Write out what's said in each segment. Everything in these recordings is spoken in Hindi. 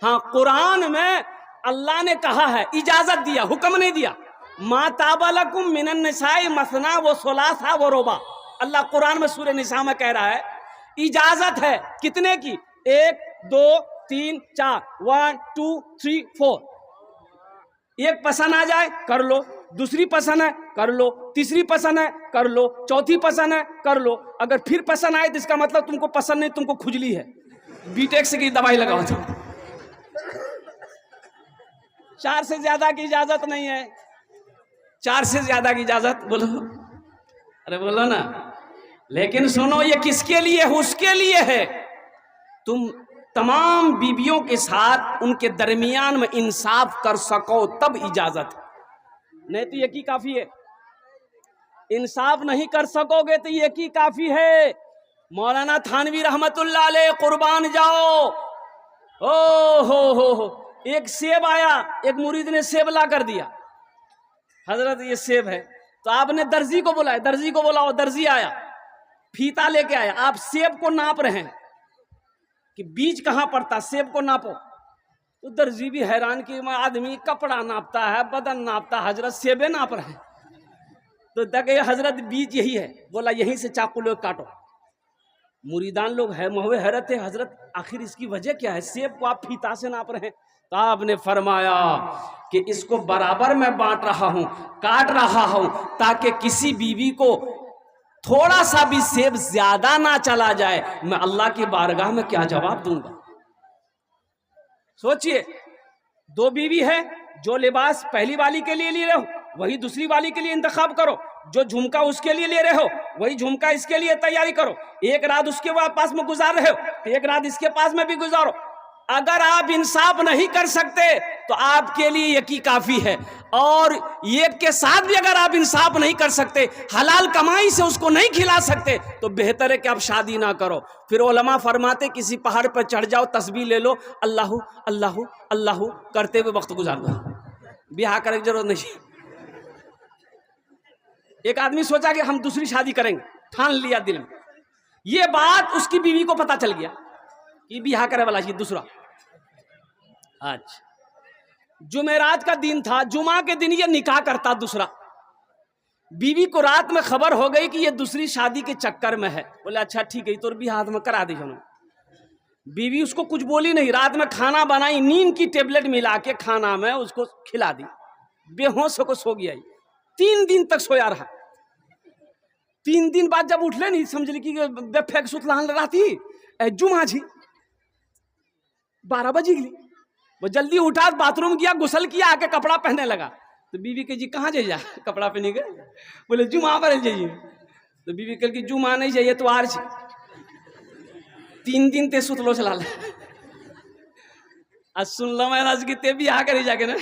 हाँ, कुरान में अल्लाह ने कहा है, इजाजत दिया, हुक्म नहीं दिया। मा ताबलकुम मिनन निसाई मसना व सुलासा व रुबा। अल्लाह कुरान में सूरह निसा में कह रहा है इजाजत है कितने की, 1 2 3 4, 1 2 3 4। एक पसंद आ जाए कर लो, दूसरी पसंद है कर लो, तीसरी पसंद है कर लो, चौथी पसंद है कर लो। अगर फिर पसंद आए तो इसका मतलब तुमको पसंद नहीं, तुमको खुजली है, बीटेक्स की दवाई लगाओ। तो 4 से ज्यादा की इजाजत नहीं है, 4 से ज्यादा की इजाजत बोलो, अरे बोलो ना। लेकिन सुनो, ये किसके लिए है? उसके लिए है तुम तमाम बीवियों के साथ उनके दरमियान में इंसाफ कर सको, तब इजाजत है, नहीं तो यकी काफी है। इंसाफ नहीं कर सकोगे तो यकी काफी है। मौलाना थानवी रहमतुल्लाह अलैह कुर्बान जाओ। ओ हो, एक सेब आया, एक मुरीद ने सेब ला कर दिया, हजरत ये सेब है। तो आपने दर्जी को बुलाया, दर्जी को बुलाओ, दर्जी आया, फीता लेके आया, आप सेब को नाप रहे हैं कि बीज कहां पड़ता, सेब को नापो। तो दर्जी भी हैरान कि आदमी कपड़ा नापता है, बदन नापता, हजरत सेबे नाप रहे हैं। तो देखे हजरत बीज यही है, बोला यहीं से चाकू लोग काटो। मुरीदान लोग है मोहवे हैरत है, हजरत आखिर इसकी वजह क्या है, सेब को आप फीता से नाप रहे हैं। तो आपने फरमाया कि इसको बराबर मैं बांट रहा हूं, काट रहा हूं, ताकि किसी बीवी को थोड़ा सा भी सेब ज्यादा ना चला जाए। मैं अल्लाह की बारगाह में क्या जवाब दूंगा? सोचिए, 2 बीवी है, जो लिबास पहली वाली के लिए ले रहे हो वही दूसरी वाली के लिए इंतखाब करो, जो झुमका उसके लिए ले रहे हो वही झुमका इसके लिए तैयारी करो। एक रात उसके पास में गुजार रहे हो तो एक रात इसके पास में भी गुजारो। अगर आप इंसाफ नहीं कर सकते तो आपके लिए यकी काफी है। और एक के साथ भी अगर आप इंसाफ नहीं कर सकते, हलाल कमाई से उसको नहीं खिला सकते, तो बेहतर है कि आप शादी ना करो। फिर उलमा फरमाते किसी पहाड़ पर चढ़ जाओ, तस्बीह ले लो, अल्लाहु अल्लाहु अल्लाहु करते हुए वक्त गुजार दो, ब्याह करने की जरूरत नहीं। एक आदमी सोचा कि हम दूसरी शादी करेंगे, ठान लिया दिल में, ये बात उसकी बीवी को पता चल गया कि ब्याह करे वाला ही दूसरा। अच्छा, जुमेरात का दिन था, जुमा के दिन ये निकाह करता दूसरा। बीवी को रात में खबर हो गई कि ये दूसरी शादी के चक्कर में है। बोले अच्छा ठीक है, तो भी हाथ में करा दी उन्होंने। बीवी उसको कुछ बोली नहीं, रात में खाना बनाई, नींद की टेबलेट मिला के खाना में उसको खिला दी, बेहोश होकर सो गया। 3 दिन तक सोया रहा। 3 दिन बाद जब उठले नहीं, समझ ली कि बेफेक सुतलान राती जुमा जी 12 बजे गई। वो जल्दी उठा, बाथरूम गया, गुसल किया, आके कपड़ा पहनने लगा। तो बीवी के जी कहाँ जाइए कपड़ा पहने के? बोले जुमा पर जाइए। तो बीवी कल की जुमा नहीं जाइए तो आज 3 दिन ते सुतलो चला ले। आज सुन लो मैं राज की ते भी आ कर जाके ना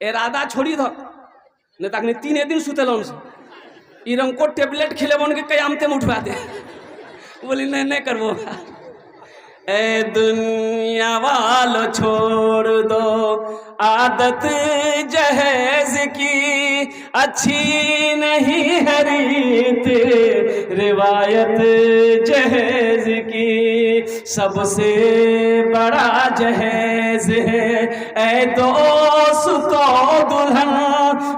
इरादा छोड़ी दो, नहीं तक 3 दिन सुते लो उनसे। इरम को टेबलेट खिले उनके कयामते में उठवा दे। बोली नहीं करवो। ए दुनिया वालों छोड़ दो आदत जहेज की, अच्छी नहीं है रीत रिवायत जहेज की, सबसे बड़ा जहेज है ए दोस्तों दुल्हन,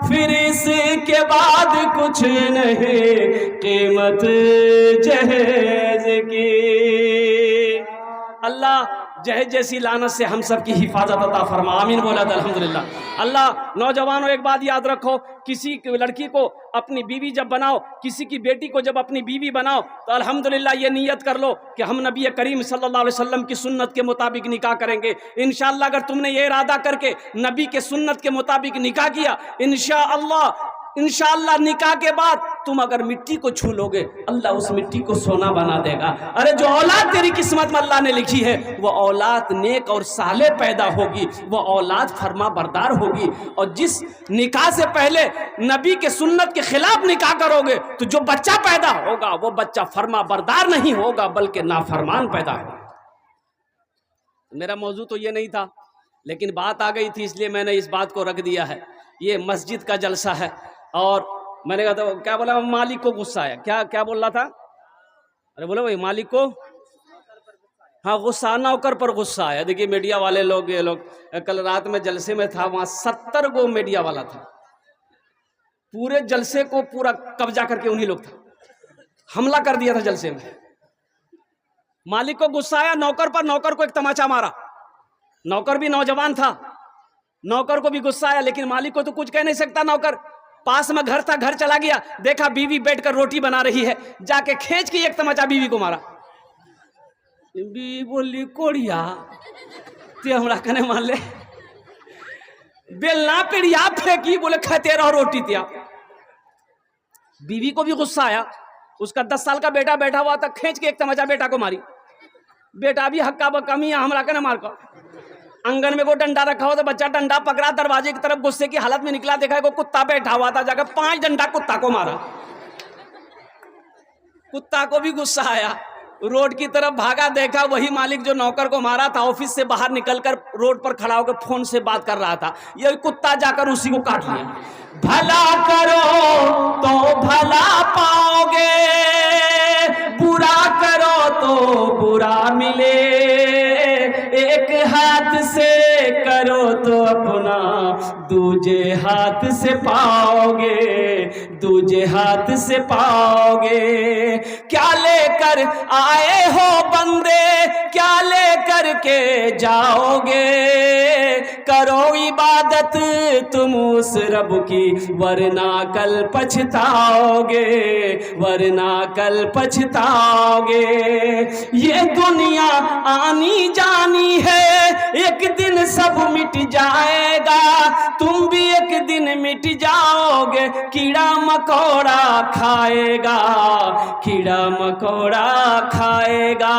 फिर इसके बाद कुछ नहीं कीमत जहेज की। अल्लाह जहेज जैसी लानत से हम सब की हिफाजत अता फरमा, आमीन बोला था अल्हम्दुलिल्लाह। अल्लाह नौजवानों एक बात याद रखो, किसी लड़की को अपनी बीवी जब बनाओ, किसी की बेटी को जब अपनी बीवी बनाओ तो अल्हम्दुलिल्लाह ये नियत कर लो कि हम नबी करीम सल्लल्लाहु अलैहि वसल्लम की सुन्नत के मुताबिक निकाह करेंगे। इंशाअल्लाह अगर तुमने ये इरादा करके नबी के सुन्नत के मुताबिक निकाह किया, इंशाअल्लाह निकाह के बाद तुम अगर मिट्टी को छू लोगे, अल्लाह उस मिट्टी को सोना बना देगा। अरे जो औलाद तेरी किस्मत में अल्लाह ने लिखी है वो औलाद नेक और साले पैदा होगी, वो औलाद फरमा बरदार होगी। और जिस निकाह से पहले नबी के सुन्नत के खिलाफ निकाह करोगे तो जो बच्चा पैदा होगा वो बच्चा फरमा बरदार नहीं होगा बल्कि नाफरमान पैदा होगा। मेरा मौजू तो ये नहीं था, लेकिन बात आ गई थी इसलिए मैंने इस बात को रख दिया है। ये मस्जिद का जलसा है और मैंने कहा था क्या बोला, मालिक को गुस्सा आया। क्या क्या बोल रहा था? अरे बोलो भाई, मालिक को, हाँ, गुस्सा नौकर पर गुस्सा आया। देखिए मीडिया वाले लोग, ये लोग, कल रात में जलसे में था, वहां 70 गो मीडिया वाला था। पूरे जलसे को पूरा कब्जा करके उन्हीं लोग था, हमला कर दिया था जलसे में। मालिक को गुस्सा आया नौकर पर, नौकर को एक तमाचा मारा। नौकर भी नौजवान था, नौकर को भी गुस्सा आया, लेकिन मालिक को तो कुछ कह नहीं सकता। नौकर पास में घर था, घर चला गया, देखा बीवी बैठकर रोटी बना रही है, जाके खींच के एक तमाचा बीवी को मारा। बीवी बोली कोड़िया ते हमरा कने मान ले, बेलना पिड़िया फेंकी, बोले खाते रहो रोटी त्या। बीवी को भी गुस्सा आया, उसका 10 साल का बेटा बैठा हुआ था, खींच के एक तमाचा बेटा को मारी। बेटा भी हक्का बक्का मियां हमरा कने मार कर। आंगन में को डंडा रखा हुआ था, बच्चा डंडा पकड़ा, दरवाजे की तरफ गुस्से की हालत में निकला, देखा को कुत्ता बैठा हुआ था, जाकर 5 डंडा कुत्ता को मारा। कुत्ता को भी गुस्सा आया, रोड की तरफ भागा, देखा वही मालिक जो नौकर को मारा था ऑफिस से बाहर निकलकर रोड पर खड़ा होकर फोन से बात कर रहा था। ये कुत्ता जाकर उसी को काट लिया। भला करो तो भला पाओगे, बुरा करो तो बुरा मिले, एक हाथ से करो तो अपना दूजे हाथ से पाओगे, दूजे हाथ से पाओगे। क्या लेकर आए हो बंदे, क्या लेकर के जाओगे, करो इबादत तुम उस रब की, वरना कल पछताओगे, वरना कल पछताओगे। ये दुनिया आनी जानी है, एक दिन सब मिट जाएगा, तुम भी एक दिन मिट जाओगे। कीड़ा मकोड़ा खाएगा, कीड़ा मकोड़ा खाएगा।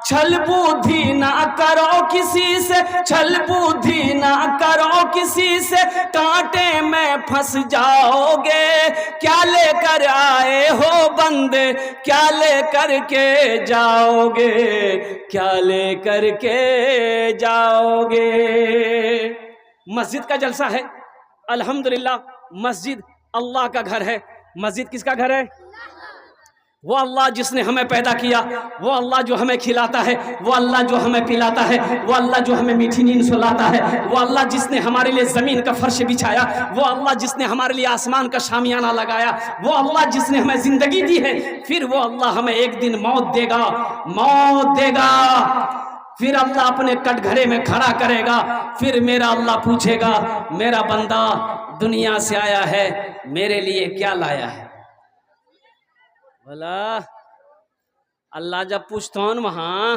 छल बुद्धि ना करो किसी से, छल बुद्धि ना करो किसी से, कांटे में फंस जाओगे। क्या लेकर आए हो बंदे, क्या लेकर के जाओगे, क्या लेकर के जाओगे। मस्जिद का जलसा है, अल्हम्दुलिल्लाह। मस्जिद अल्लाह का घर है। मस्जिद किसका घर है? वो अल्लाह जिसने हमें पैदा किया, वो अल्लाह जो हमें खिलाता है, वो अल्लाह जो हमें पिलाता है, वो अल्लाह जो हमें मीठी नींद सुलाता है, वो अल्लाह जिसने हमारे लिए ज़मीन का फर्श बिछाया, वो अल्लाह जिसने हमारे लिए आसमान का शामियाना लगाया, वो अल्लाह जिसने हमें ज़िंदगी दी है। फिर वो अल्लाह हमें एक दिन मौत देगा, मौत देगा। फिर अल्लाह अपने कटघरे में खड़ा करेगा। फिर मेरा अल्लाह पूछेगा, मेरा बंदा दुनिया से आया है, मेरे लिए क्या लाया है? बोला अल्लाह जब पूछता हूं वहां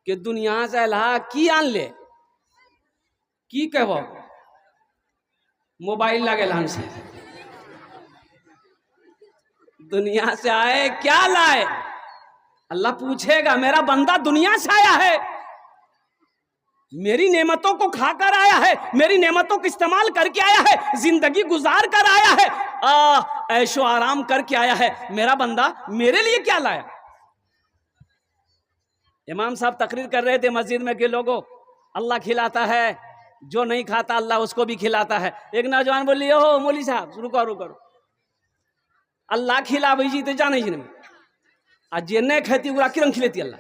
कि दुनिया से अल्लाह की आन ले, की कहबो? मोबाइल लगे हमसे, दुनिया से आए क्या लाए? अल्लाह पूछेगा, मेरा बंदा दुनिया से आया है, मेरी नेमतों को खाकर आया है, मेरी नेमतों को इस्तेमाल करके आया है, जिंदगी गुजार कर आया है, ऐशो आराम करके आया है। मेरा बंदा मेरे लिए क्या लाया? इमाम साहब तकरीर कर रहे थे मस्जिद में कि लोगों, अल्लाह खिलाता है, जो नहीं खाता अल्लाह उसको भी खिलाता है। एक नौजवान बोली, हो मौली साहब रुको रुको, अल्लाह खिला जी तो जाने जी आज जे नहीं खाती पूरा किरण खिलेती अल्लाह?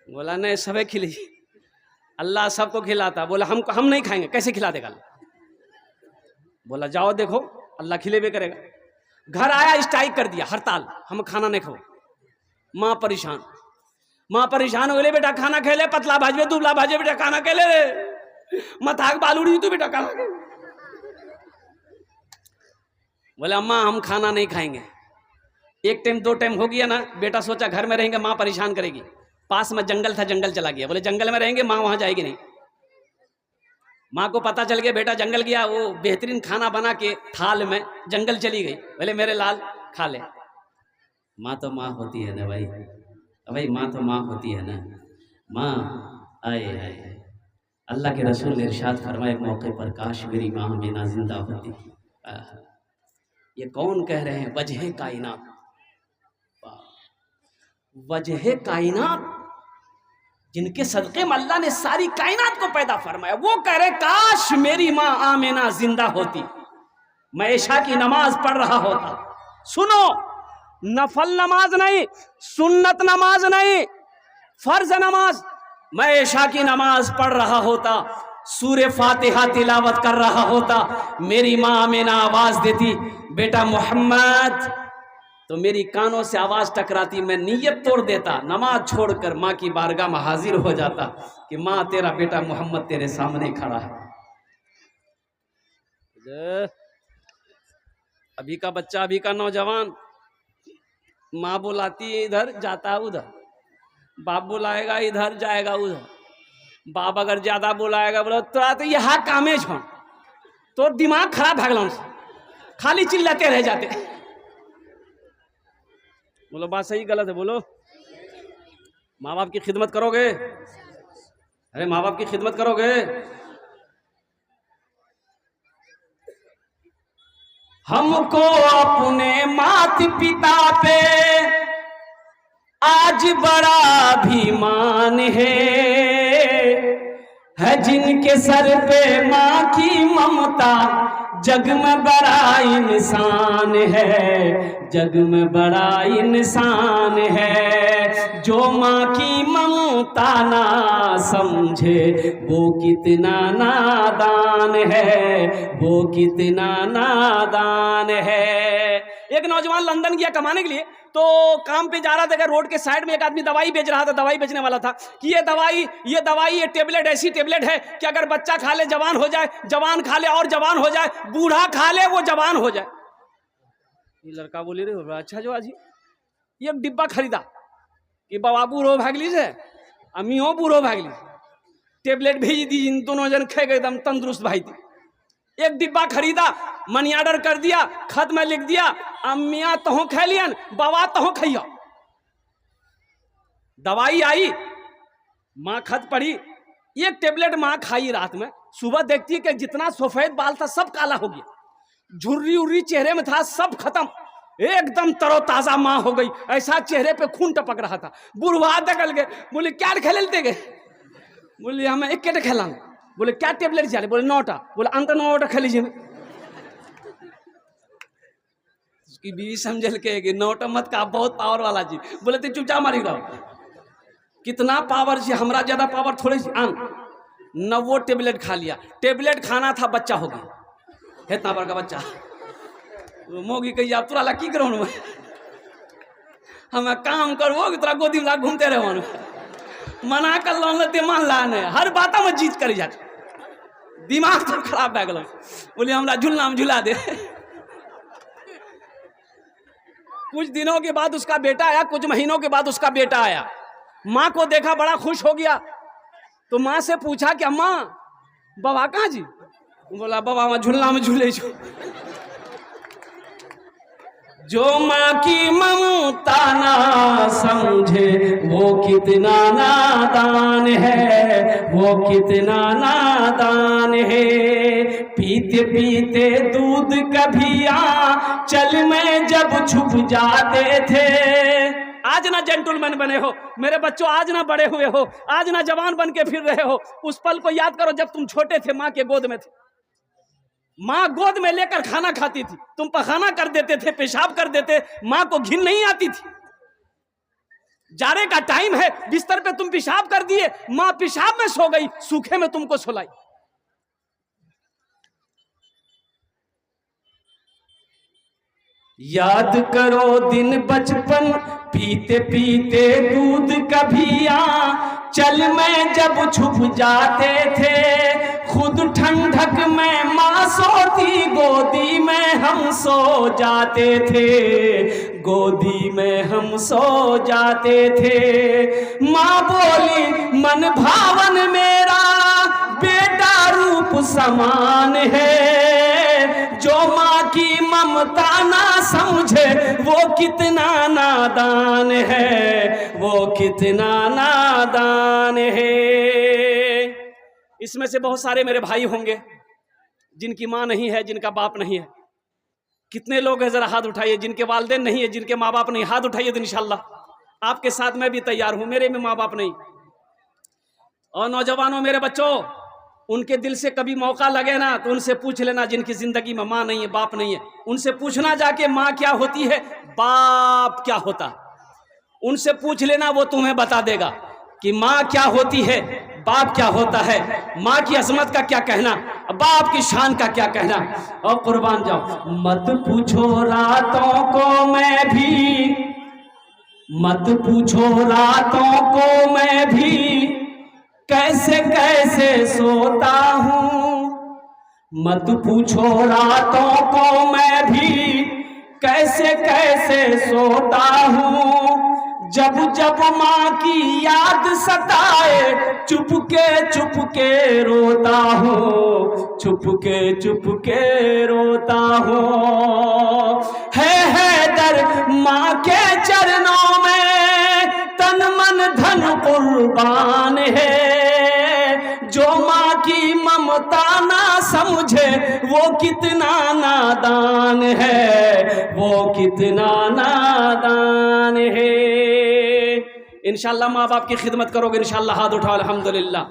बोला नहीं, सबे खिले, अल्लाह सबको खिलाता। बोला हम नहीं खाएंगे, कैसे खिला देगा अल्लाह? बोला जाओ देखो, अल्लाह खिलेबे करेगा। घर आया, स्ट्राइक कर दिया, हड़ताल, हम खाना नहीं खाओ। माँ परेशान, माँ परेशान हो गए, बेटा खाना खेले, पतला भाजवे दुबला भाजे, बेटा खाना खेले, मथाक बालूड़ी तू बेटा खाना खेले। बोले अम्मा हम खाना नहीं खाएंगे। एक टाइम 2 टाइम हो गया ना, बेटा सोचा घर में रहेंगे माँ परेशान करेगी। पास में जंगल था, जंगल चला गया। बोले जंगल में रहेंगे, माँ वहां जाएगी नहीं। माँ को पता चल गया, बेटा जंगल गया, वो बेहतरीन खाना बना के थाल में जंगल चली गई। बोले मेरे लाल खा ले। माँ तो माँ होती है ना भाई, भाई माँ तो माँ होती है ना। माँ आए आए, अल्लाह के रसूल ने इरशाद फरमाया एक मौके पर, काश मेरी माँ हमें जिंदा होती। ये कौन कह रहे हैं? वजह कायनात, वजह कायनात, जिनके सदक़े में अल्लाह ने सारी कायनात को पैदा फरमाया, वो कह रहे काश मेरी माँ आमिना जिंदा होती, मैं इशा की नमाज पढ़ रहा होता। सुनो, नफल नमाज नहीं, सुन्नत नमाज नहीं, फर्ज नमाज, मैं इशा की नमाज पढ़ रहा होता, सूरे फातिहा तिलावत कर रहा होता, मेरी माँ आमीना आवाज देती बेटा मोहम्मद, तो मेरी कानों से आवाज टकराती, मैं नीयत तोड़ देता, नमाज छोड़कर माँ की बारगाह में हाजिर हो जाता कि माँ तेरा बेटा मोहम्मद तेरे सामने खड़ा है। अभी का बच्चा, अभी का नौजवान, माँ बुलाती है इधर जाता उधर, बाप बुलाएगा इधर जाएगा उधर, बाप अगर ज्यादा बुलाएगा बोलो तो यहाँ कामे छो, तो दिमाग खराब भागल, खाली चिल्लाते रह जाते। बोलो बात सही गलत है? बोलो। माँ बाप की खिदमत करोगे? अरे माँ बाप की खिदमत करोगे? हमको अपने माता पिता पे आज बड़ा अभिमान है जिनके सर पे माँ की ममता, जग में बड़ा इंसान है, जग में बड़ा इंसान है। जो माँ की ममता ना समझे वो कितना नादान है, वो कितना नादान है। एक नौजवान लंदन गया कमाने के लिए, तो काम पे जा रहा था, रोड के साइड में एक आदमी दवाई बेच रहा था, दवाई बेचने वाला था कि ये दवाई ये टेबलेट ऐसी टेबलेट है कि अगर बच्चा खा ले जवान हो जाए, जवान खा ले और जवान हो जाए, बूढ़ा खा ले वो जवान हो जाए। ये लड़का बोले रे अच्छा जो आजी एक डिब्बा खरीदा कि बाबा बूढ़ो भागली से अम्मी हो बूढ़ो भागली, टेबलेट भेज दी, इन दोनों जन खे गए एकदम तंदुरुस्त भाई थी। एक डिब्बा खरीदा, मनी ऑर्डर कर दिया, खत में लिख दिया अम्मिया तहो खा लियन, बाबा तहो खइया। दवाई आई, माँ खत पढ़ी, एक टेबलेट माँ खाई रात में, सुबह देखती है कि जितना सफेद बाल था सब काला हो गया, झुर्री उर्री चेहरे में था सब खत्म, एकदम तरोताजा माँ हो गई, ऐसा चेहरे पे खून टपक रहा था। बुढ़वा दकल गए, बोले क्या खेलते गए? बोले हमें एक खेला। बोले क्या टेबलेट चले? बोले 9टा। बोले अंत 9टा खा लीजिए। उसकी बीवी समझल के 9टा मत का बहुत पावर वाला जी। बोले तो चुपचाप मारी रहो, कितना पावर जी, हमरा ज्यादा पावर थोड़ी सी आन। 9 टेबलेट खा लिया, टेबलेट खाना था, बच्चा हो गया, इतना बड़ा बच्चा। मोगी कही आप तुरा ला की करो, हमें काम करवो तोरा गोदी में घूमते रहो, मना कर लो मान लाने, हर बात में जीत कर जाते, दिमाग तो खराब भै गलो। बोले हमरा झूलना में झूला दे। कुछ दिनों के बाद उसका बेटा आया, कुछ महीनों के बाद उसका बेटा आया, माँ को देखा बड़ा खुश हो गया, तो माँ से पूछा कि अम्मा बाबा कहाँ जी? बोला बाबा वहाँ झूलना में झूले छो। जो माँ की ममता ना समझे वो कितना नादान है, वो कितना नादान है। पीते पीते दूध कभी चल में जब छुप जाते थे। आज ना जेंटलमैन बने हो मेरे बच्चों, आज ना बड़े हुए हो, आज ना जवान बन के फिर रहे हो। उस पल को याद करो जब तुम छोटे थे, माँ के गोद में थे, माँ गोद में लेकर खाना खाती थी, तुम पखाना कर देते थे, पेशाब कर देते, माँ को घिन नहीं आती थी। जाड़े का टाइम है, बिस्तर पे तुम पेशाब कर दिए, माँ पेशाब में सो गई, सूखे में तुमको सुलाई। याद करो दिन बचपन, पीते पीते दूध कभी चल में जब छुप जाते थे। खुद ठंडक में माँ सोती, गोदी में हम सो जाते थे, गोदी में हम सो जाते थे। माँ बोली मन भावन मेरा बेटा रूप समान है। जो माँ की ममता ना समझे वो कितना नादान है, वो कितना नादान है। इसमें से बहुत सारे मेरे भाई होंगे जिनकी माँ नहीं है, जिनका बाप नहीं है। कितने लोग हैं जरा हाथ उठाइए जिनके वालिदैन नहीं है, जिनके माँ बाप नहीं, हाथ उठाइए तो इंशाल्लाह आपके साथ मैं भी तैयार हूं, मेरे में माँ बाप नहीं। और नौजवानों मेरे बच्चों, उनके दिल से कभी मौका लगे ना तो उनसे पूछ लेना जिनकी जिंदगी में माँ नहीं है, बाप नहीं है, उनसे पूछना जाके माँ क्या होती है, बाप क्या होता, उनसे पूछ लेना, वो तुम्हें बता देगा। कि माँ क्या होती है, बाप क्या होता है, माँ की अजमत का क्या कहना, बाप की शान का क्या कहना। और कुर्बान जाओ, मत पूछो रातों को मैं भी, मत पूछो रातों को मैं भी कैसे कैसे सोता हूँ, मत पूछो रातों को मैं भी कैसे कैसे सोता हूँ। जब जब माँ की याद सताए चुपके रोता हूँ, चुपके रोता हूँ। है दर माँ के चरणों में तन मन धन कुर्बान है। जो माँ की ममता ना समझे वो कितना नादान है, वो कितना नादान है। इंशाअल्लाह माँ बाप की खिदमत करोगे, इंशाअल्लाह हाथ उठाओ अल्हम्दुलिल्लाह।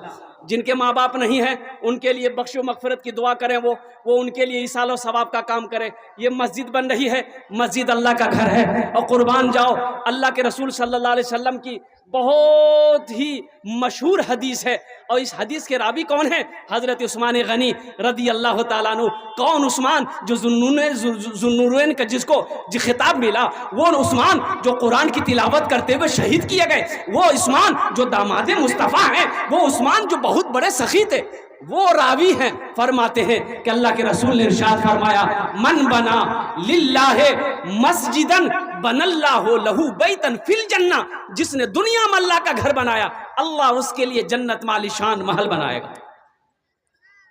जिनके माँ बाप नहीं है उनके लिए बख्शो मगफिरत की दुआ करें, वो उनके लिए ईसाल और सवाब का काम करें। ये मस्जिद बन रही है, मस्जिद अल्लाह का घर है। और कुर्बान जाओ, अल्लाह के रसूल सल्लल्लाहु अलैहि वसल्लम की बहुत ही मशहूर हदीस है, और इस हदीस के रावी कौन है? हज़रत उस्मान गनी रदी अल्लाह ताला अन्हु। कौन उस्मान? जो ज़ुन्नूरैन का जिसको जो खिताब मिला, वो उस्मान जो कुरान की तिलावत करते हुए शहीद किए गए, वो उस्मान जो दामाद मुस्तफ़ा हैं, वो उस्मान जो बहुत बड़े सखी थे, वो रावी हैं। फरमाते हैं कि अल्लाह के रसूल ने इरशाद फरमाया, मन बना लिल्लाहि मस्जिदन बनल्लाहु लहू बैतन फिल जन्ना। जिसने दुनिया में अल्लाह का घर बनाया, अल्लाह उसके लिए जन्नत में आलीशान महल बनाएगा।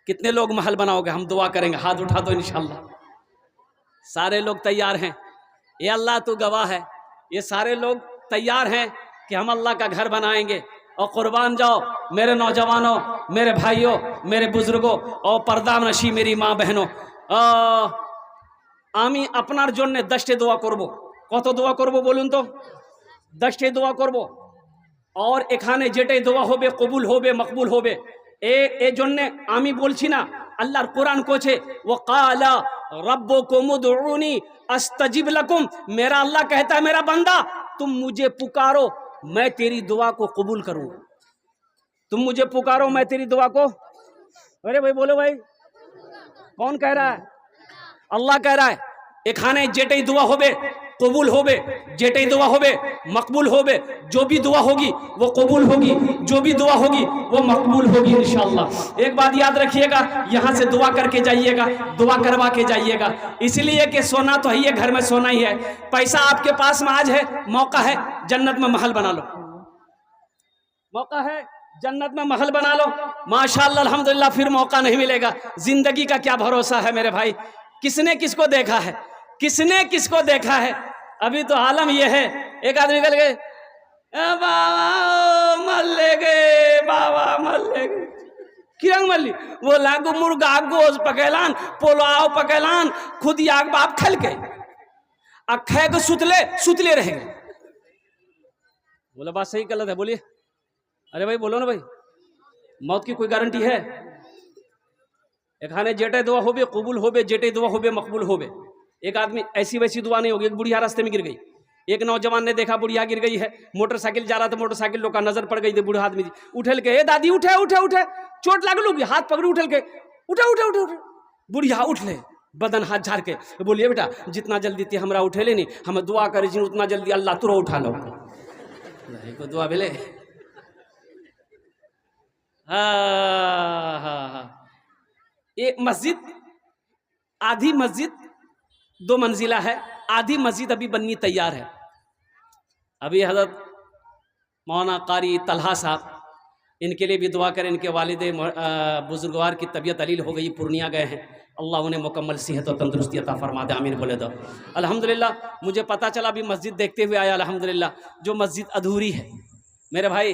कितने लोग महल बनाओगे? हम दुआ करेंगे, हाथ उठा दो इंशाअल्लाह। सारे लोग तैयार हैं? ये अल्लाह तू गवाह है, ये सारे लोग तैयार हैं कि हम अल्लाह का घर बनाएंगे। और कुर्बान जाओ मेरे नौजवानों, मेरे भाइयों, मेरे बुजुर्गों और पर्दा नशी मेरी माँ बहनों, आमी अपनार जन्य 10टे দোয়া করব। কত দোয়া করব বলুন তো? 10टे দোয়া করব। और এখানে যেটাই দোয়া হবে কবুল হবে, মকবুল হবে। এ জন্যে আমি বলছি না, আল্লাহর কোরআন কোছে ওয়াকালা রব্বুকুম উদউনি আস্তাজিব লাকুম। मेरा अल्लाह कहता है, मेरा बंदा तुम मुझे पुकारो, मैं तेरी दुआ को कबूल करूंगा। तुम मुझे पुकारो, मैं तेरी दुआ को। अरे भाई बोलो भाई, कौन कह रहा है? अल्लाह कह रहा है। एखाने जेटई दुआ होबे कबूल होबे, जेटई दुआ होबे मकबूल होबे। जो भी दुआ होगी वो कबूल होगी, जो भी दुआ होगी वो मकबूल होगी इंशाअल्लाह। एक बात याद रखिएगा, यहाँ से दुआ करके जाइएगा, दुआ करवा के जाइएगा। इसलिए कि सोना तो है ही है, घर में सोना ही है। पैसा आपके पास में आज है, मौका है जन्नत में महल बना लो, मौका है जन्नत में महल बना लो माशाअल्लाह अल्हम्दुलिल्लाह। फिर मौका नहीं मिलेगा। जिंदगी का क्या भरोसा है मेरे भाई? किसने किसको देखा है? किसने किसको देखा है? अभी तो आलम यह है, एक आदमी निकल गए, बाबा मर ले गए, बाबा मर ले गए। किरंग मल्ली वो लागू मुर्गा गोश पकेलान, पोलाव पकेलान, खुद याग बाप खल के अखे को सुतले रह गए। बोला बात सही गलत है? बोलिए। अरे भाई बोलो ना भाई, मौत की कोई गारंटी है? एखाने जेटे दुआ होबे कबूल होबे, जेटे दुआ होबे मकबूल होबे। एक आदमी ऐसी वैसी दुआ नहीं होगी। एक बुढ़िया रास्ते में गिर गई, एक नौजवान ने देखा बुढ़िया गिर गई है, मोटरसाइकिल जा रहा था, मोटरसाइकिल लोग का नजर पड़ गई थी, बूढ़ा आदमी उठल के, ए दादी उठे उठे उठे, चोट लागल, हाथ पकड़ उठल के, उठे उठे उठे उठे। बुढ़िया उठ ले, बदन हाथ झाड़ के बोलिए, बेटा जितना जल्दी थी हमरा उठेले नहीं, हम दुआ करे उतना जल्दी अल्लाह तुरो उठा लो। को दुआ भेले। एक मस्जिद, आधी मस्जिद 2 मंजिला है, आधी मस्जिद अभी बननी तैयार है। अभी हजरत मौलाना कारी तलहा साहब, इनके लिए भी दुआ करें। इनके वालिदे बुजुर्गवार की तबीयत अलील हो गई, पूर्णिया गए हैं। अल्लाह उन्हें मुकम्मल सेहत और तंदुरुस्ती अता फरमा दे, आमीन बोले दो। अल्हम्दुलिल्लाह मुझे पता चला अभी मस्जिद देखते हुए आया, अल्हम्दुलिल्लाह जो मस्जिद अधूरी है। मेरे भाई,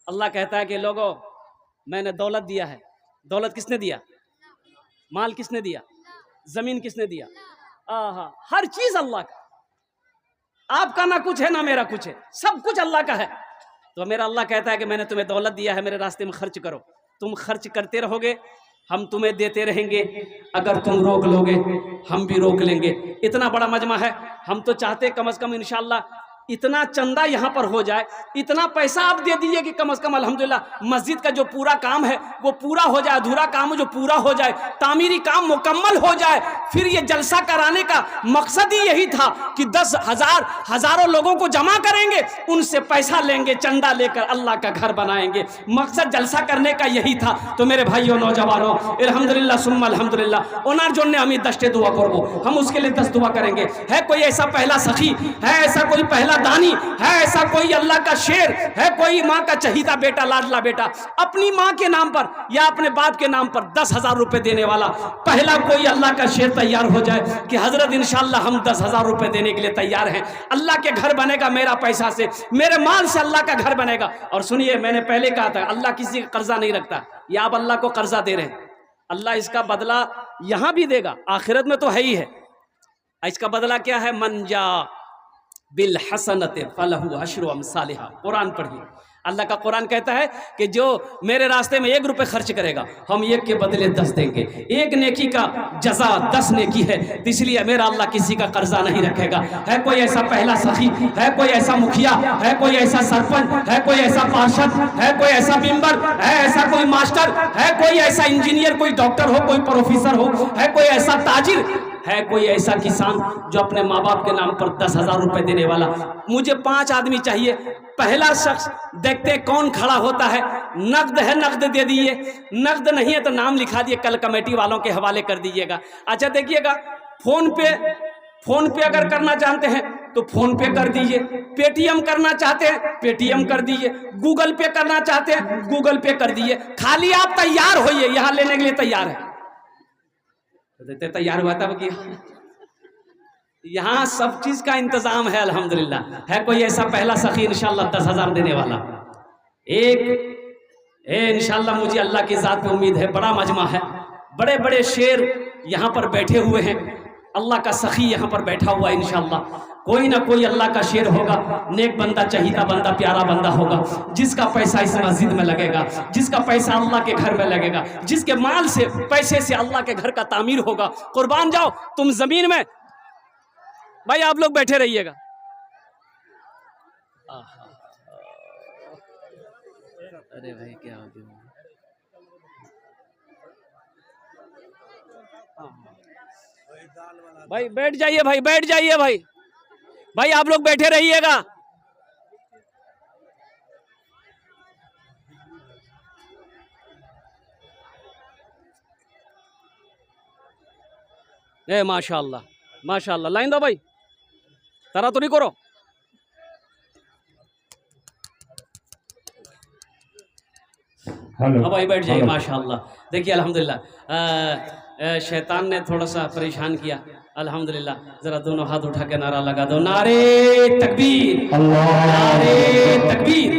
अल्लाह कहता है कि लोगों मैंने दौलत दिया है। दौलत किसने दिया? माल किसने दिया? जमीन किसने दिया? हर चीज अल्लाह का। आपका ना कुछ है ना मेरा कुछ है, सब कुछ अल्लाह का है। तो मेरा अल्लाह कहता है कि मैंने तुम्हें दौलत दिया है, मेरे रास्ते में खर्च करो। तुम खर्च करते रहोगे, हम तुम्हें देते रहेंगे। अगर तुम रोक लोगे हम भी रोक लेंगे। इतना बड़ा मजमा है। हम तो चाहते कम से कम इंशाअल्लाह इतना चंदा यहाँ पर हो जाए, इतना पैसा आप दे दीजिए कि कम से कम अल्हम्दुलिल्लाह मस्जिद का जो पूरा काम है वो पूरा हो जाए, अधूरा काम जो पूरा हो जाए, तामीरी काम मुकम्मल हो जाए। फिर ये जलसा कराने का मकसद ही यही था कि 10,000 हजारों लोगों को जमा करेंगे, उनसे पैसा लेंगे, चंदा लेकर अल्लाह का घर बनाएंगे। मकसद जलसा करने का यही था। तो मेरे भाइयों नौजवानों, अल्हम्दुलिल्लाह सुम्मा अल्हम्दुलिल्लाह, ओनार जोन ने हमें 10 दुआ करबो, हम उसके लिए 10 दुआ करेंगे। है कोई ऐसा पहला सखी, है ऐसा कोई पहला दानी, है ऐसा कोई अल्लाह का शेर, है कोई माँ का चहीता बेटा, लाडला बेटा, अपनी माँ के नाम पर या अपने बाप के नाम पर 10,000 रुपए देने वाला पहला कोई अल्लाह का शेर तैयार हो जाए कि हजरत इंशाअल्लाह हम 10,000 रुपए देने के लिए तैयार हैं, अल्लाह के घर बनेगा, मेरा पैसा से, मेरे माल से अल्लाह का घर बनेगा। और सुनिए, मैंने पहले कहा था अल्लाह किसी का कर्जा नहीं रखता। या आप अल्लाह को कर्जा दे रहे हैं, अल्लाह इसका बदला यहां भी देगा, आखिरत में तो है ही है। इसका बदला क्या है? मंजा बिल हसनत फलहु अशरु अमसालिहा। कुरान पढ़िए, अल्लाह का कुरान कहता है कि जो मेरे रास्ते में 1 रुपए खर्च करेगा, हम 1 के बदले 10 देंगे। 1 नेकी का जजा 10 नेकी है, इसलिए मेरा अल्लाह किसी का कर्जा नहीं रखेगा। है कोई ऐसा पहला सखी, है कोई ऐसा मुखिया, है कोई ऐसा सरपंच, है कोई ऐसा पार्षद, है कोई ऐसा मेंबर, है ऐसा कोई मास्टर, है कोई ऐसा इंजीनियर, कोई डॉक्टर हो, कोई प्रोफेसर हो, है कोई ऐसा ताजिर, है कोई ऐसा किसान जो अपने माँ बाप के नाम पर 10,000 रुपए देने वाला? मुझे 5 आदमी चाहिए। पहला शख्स देखते कौन खड़ा होता है। नकद है, नकद दे दीजिए, नकद नहीं है तो नाम लिखा दिए, कल कमेटी वालों के हवाले कर दीजिएगा। अच्छा देखिएगा, फोन पे अगर करना चाहते हैं तो फोन पे कर दीजिए, पेटीएम करना चाहते हैं पेटीएम कर दीजिए, गूगल पे करना चाहते हैं गूगल पे कर दीजिए। खाली आप तैयार होइए, यहाँ लेने के लिए तैयार है, देते तैयार हुआ तब किया। यहाँ सब चीज का इंतजाम है अल्हम्दुलिल्लाह। है कोई ऐसा पहला सखी इंशाअल्लाह 10,000 देने वाला? इंशाअल्लाह मुझे अल्लाह की जात पे उम्मीद है, बड़ा मजमा है, बड़े बड़े शेर यहाँ पर बैठे हुए हैं, अल्लाह का सखी यहाँ पर बैठा हुआ है। इंशाअल्लाह कोई ना कोई अल्लाह का शेर होगा, नेक बंदा, चहीता बंदा, प्यारा बंदा होगा, जिसका पैसा इस मस्जिद में लगेगा, जिसका पैसा अल्लाह के घर में लगेगा, जिसके माल से, पैसे से अल्लाह के घर का तामीर होगा। कुर्बान जाओ तुम जमीन में। भाई आप लोग बैठे रहिएगा। अरे भाई क्या हो गया? भाई बैठ जाइए, भाई बैठ जाइए, भाई आप लोग बैठे रहिएगा। ए माशाअल्लाह माशाअल्लाह, लाइन दो भाई, तारा तो नहीं करो। भाई बैठ जाइए माशाअल्लाह। देखिए अल्हम्दुलिल्लाह शैतान ने थोड़ा सा परेशान किया, अल्हम्दुलिल्लाह। जरा दोनों हाथ उठा के नारा लगा दो, नारे तकबीर, नारे तकबीर।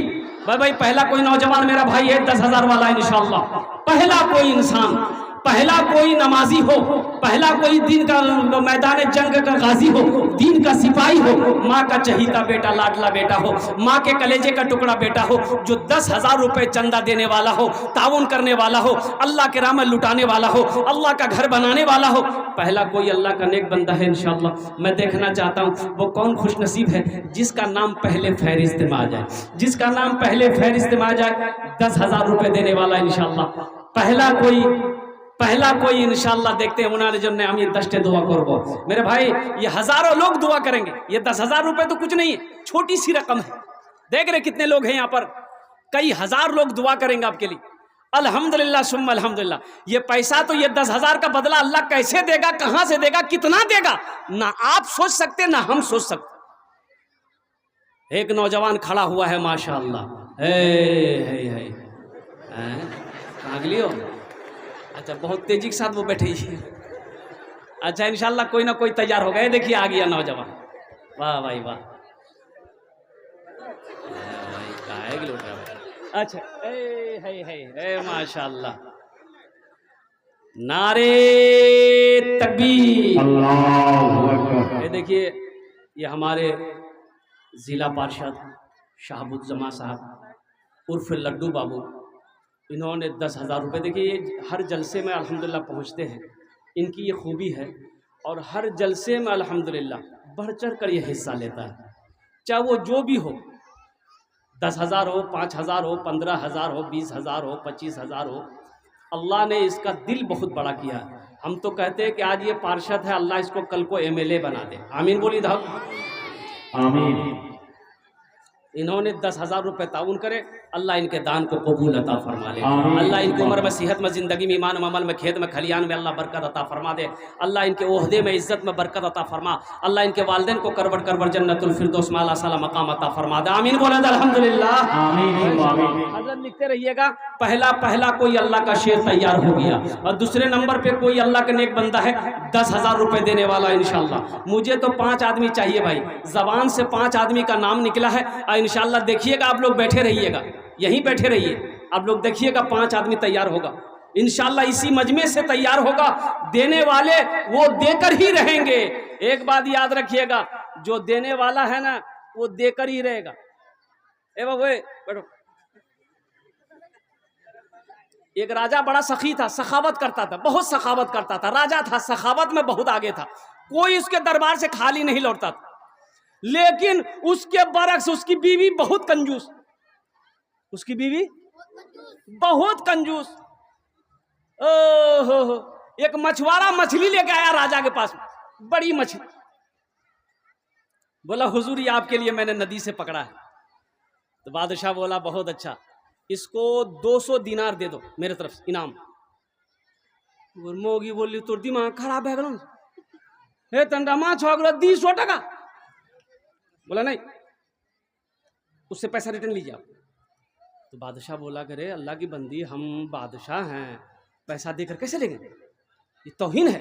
भाई पहला कोई नौजवान मेरा भाई है 10,000 वाला इंशाअल्लाह। पहला कोई इंसान, पहला कोई नमाजी हो, पहला कोई दीन का मैदान जंग का गाजी हो, दीन का सिपाही हो, माँ का चहीता बेटा, लाडला बेटा हो, माँ के कलेजे का टुकड़ा बेटा हो, जो 10,000 रुपए चंदा देने वाला हो, ताउन करने वाला हो, अल्लाह के राह में लुटाने वाला हो, अल्लाह का घर बनाने वाला हो, पहला कोई अल्लाह का नेक बंदा है इंशाअल्लाह। मैं देखना चाहता हूँ वो कौन खुश नसीब है जिसका नाम पहले फहरिस्त में आ जाए, जिसका नाम पहले फहरिस्त में आ जाए, 10,000 रुपए देने वाला इंशाअल्लाह। पहला कोई इंशाअल्लाह देखते हैं। उन्होंने जो ने हम ये 10 दुआ करबो मेरे भाई, ये हजारों लोग दुआ करेंगे। ये 10,000 रुपए तो कुछ नहीं है, छोटी सी रकम है। देख रहे कितने लोग हैं यहाँ पर, कई हजार लोग दुआ करेंगे आपके लिए। अल्हम्दुलिल्लाह सुम्मा अल्हम्दुलिल्लाह। ये पैसा तो, ये 10,000 का बदला अल्लाह कैसे देगा, कहां से देगा, कितना देगा, ना आप सोच सकते ना हम सोच सकते। एक नौजवान खड़ा हुआ है माशाअल्लाह, अगली हो। अच्छा बहुत तेजी के साथ वो बैठे ही। अच्छा इंशाल्लाह कोई ना कोई तैयार हो गए। देखिए आ गया नौजवान, वाह भाई वाह, अच्छा ए माशाअल्लाह, नारे तकबीर, ये देखिए ये हमारे जिला पार्षद शाहबुद्दीन साहब उर्फ लड्डू बाबू, इन्होंने 10,000 रुपये। देखिए ये हर जलसे में अल्हम्दुलिल्लाह पहुंचते हैं, इनकी ये खूबी है, और हर जलसे में अल्हम्दुलिल्लाह बढ़ चढ़ कर ये हिस्सा लेता है। चाहे वो जो भी हो, 10,000 हो, 5,000 हो, 15,000 हो, 20,000 हो, 25,000 हो, अल्लाह ने इसका दिल बहुत बड़ा किया है। हम तो कहते हैं कि आज ये पार्षद है, अल्लाह इसको कल को MLA बना दे। आमीन बोली धाम। आमीन। इन्होंने 10,000 रुपये ताउन करे, अल्लाह इनके दान को कबूल अता फरमा ले। आमीन। अल्लाह इनकी उम्र में, सेहत में, ज़िंदगी में, ईमान में, अमल में, खेत में, खलियान में अल्लाह बरकत अता फरमा दे। अल्लाह इनके ओहदे में, इज़्ज़त में बरकत अता फरमा। अल्लाह इनके वालिदैन को करवट करवट जन्नतुल फिरदौस में आला साला मकाम अता फरमा दे। आमीन बोले अल्हम्दुलिल्लाह। आमीन। हज़रत लिखते रहिएगा, पहला कोई अल्लाह का शेर तैयार हो गया, और दूसरे नंबर पे कोई अल्लाह का नेक बंदा है 10,000 रुपये देने वाला इंशाल्लाह। मुझे तो 5 आदमी चाहिए भाई, ज़बान से 5 आदमी का नाम निकला है, और इंशाल्लाह देखिएगा, आप लोग बैठे रहिएगा, यहीं बैठे रहिए, आप लोग देखिएगा 5 आदमी तैयार होगा इंशाल्लाह, इसी मजमे से तैयार होगा। देने वाले वो देकर ही रहेंगे। एक बात याद रखिएगा, जो देने वाला है ना वो देकर ही रहेगा। ए बाबू बैठो। एक राजा बड़ा सखी था, सखावत करता था, बहुत सखावत करता था, राजा था, सखावत में बहुत आगे था, कोई उसके दरबार से खाली नहीं लौटता था। लेकिन उसके बरक्स उसकी बीवी बहुत कंजूस, उसकी बीवी बहुत कंजूस। ओहो, एक मछुआरा मछली लेके आया राजा के पास, बड़ी मछली। बोला हुजूर ये आपके लिए मैंने नदी से पकड़ा है। तो बादशाह बोला बहुत अच्छा, इसको 200 दिनार दे दो मेरे तरफ से इनाम। और मोगी बोली तोर दिमाग खराब है गलो, हे तंडा माछ हो गलो 200 टका। बोला नहीं, उससे पैसा रिटर्न लीजिए आप। तो बादशाह बोला करे अल्लाह की बंदी, हम बादशाह हैं, पैसा देकर कैसे लेंगे, ये तौहीन है।